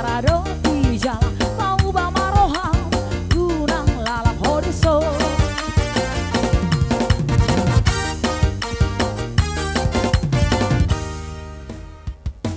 Rado di jalan mau bamaroha gunang lalap hodiso.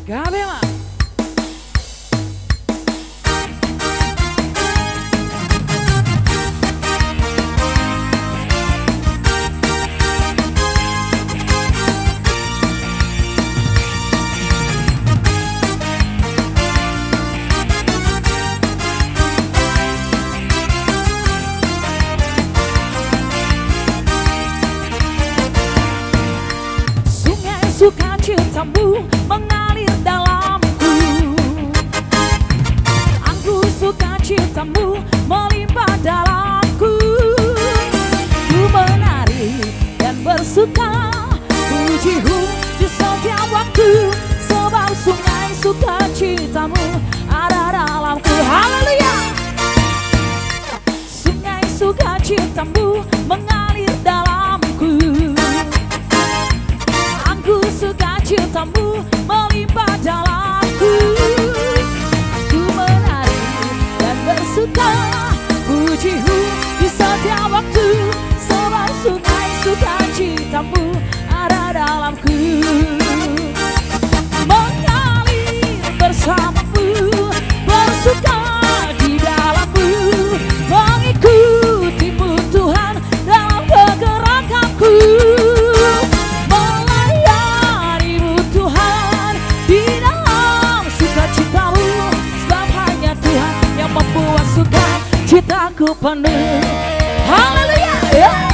Gabe mah sukacitamu mengalir dalamku. Anggur sukacitamu melimpah dalamku. Ku menari dan bersuka, pujimu di setiap waktu, sebab sungai sukacitamu ada dalamku. Haleluya. Sungai sukacitamu mengalir dalamku. Sukacitamu melimpah dalamku. Ku menari dan bersuka, pujimu di setiap waktu, sebab sungai sukacitamu ada dalamku. Mengalir bersamamu, bersuka di dalammu, mengikutimu Tuhan dalam pergerakanku. Citaku penuh. Haleluya. Yeah.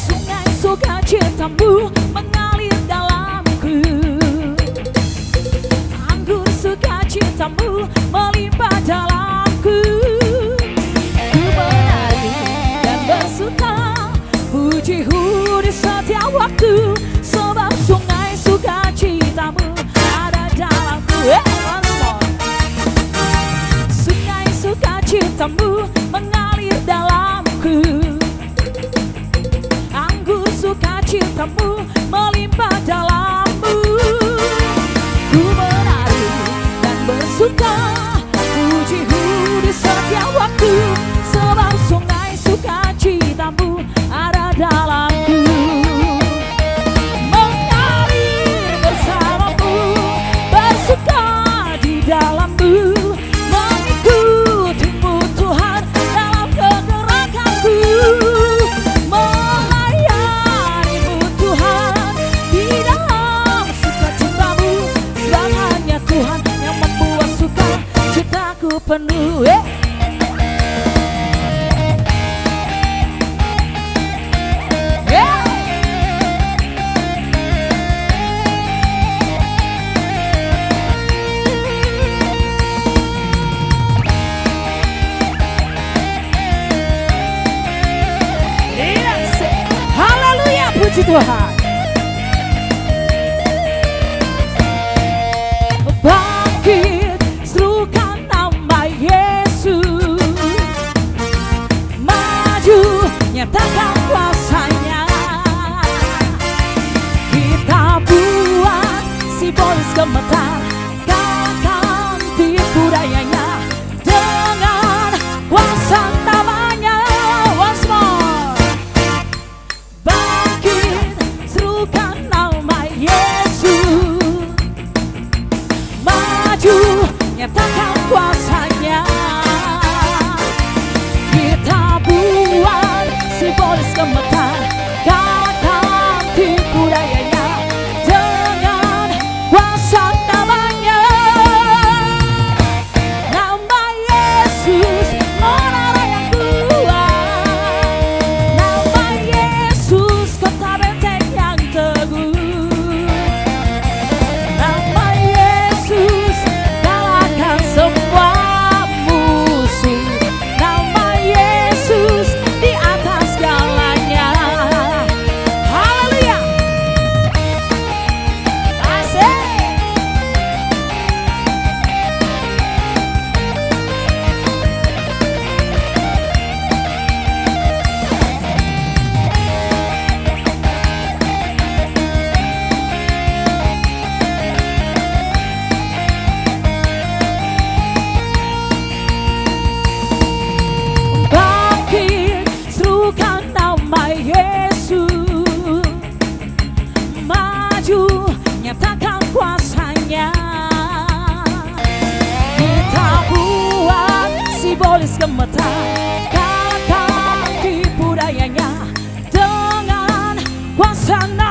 Sungai sukacitamu mengalir dalamku. Anggur sukacitamu melimpah dalamku. Ku menari dan bersuka, pujimu di setiap waktu, sebab sungai sukacitamu ada dalamku. Sungai sukacitamu mengalir dalamku. Anggur sukacitamu melimpah dalammu. Ku menari dan bersuka, pujimu di setiap waktu, sebab sungai sukacitamu ada dalamku. Mengalir bersamamu, bersuka di dalammu, mengikutimu Tuhan dalam pergerakanku. Melayanimu Tuhan di dalam sukacitamu, sebab hanya Tuhan yang membuat suka citaku penuh. Haleluya, puji Tuhan. Bangkit, serukan nama Yesus. Maju, nyatakan kuasanya. Kita buat si boys gemetar, kalahkan tipu dayanya dengan kuasa namanya. Once more. Bangkit, serukan nama Yesus. Maju, nyatakan kuasanya. Kita buat si boys gemetar, kalahkan tipu dayanya dengan kuasa namanya. Nama Yesus menara yang kuat. Nama Yesus kota benteng yang teguh. Nama Yesus kalahkan semua musuh. Nama Yesus di atas segalanya. sana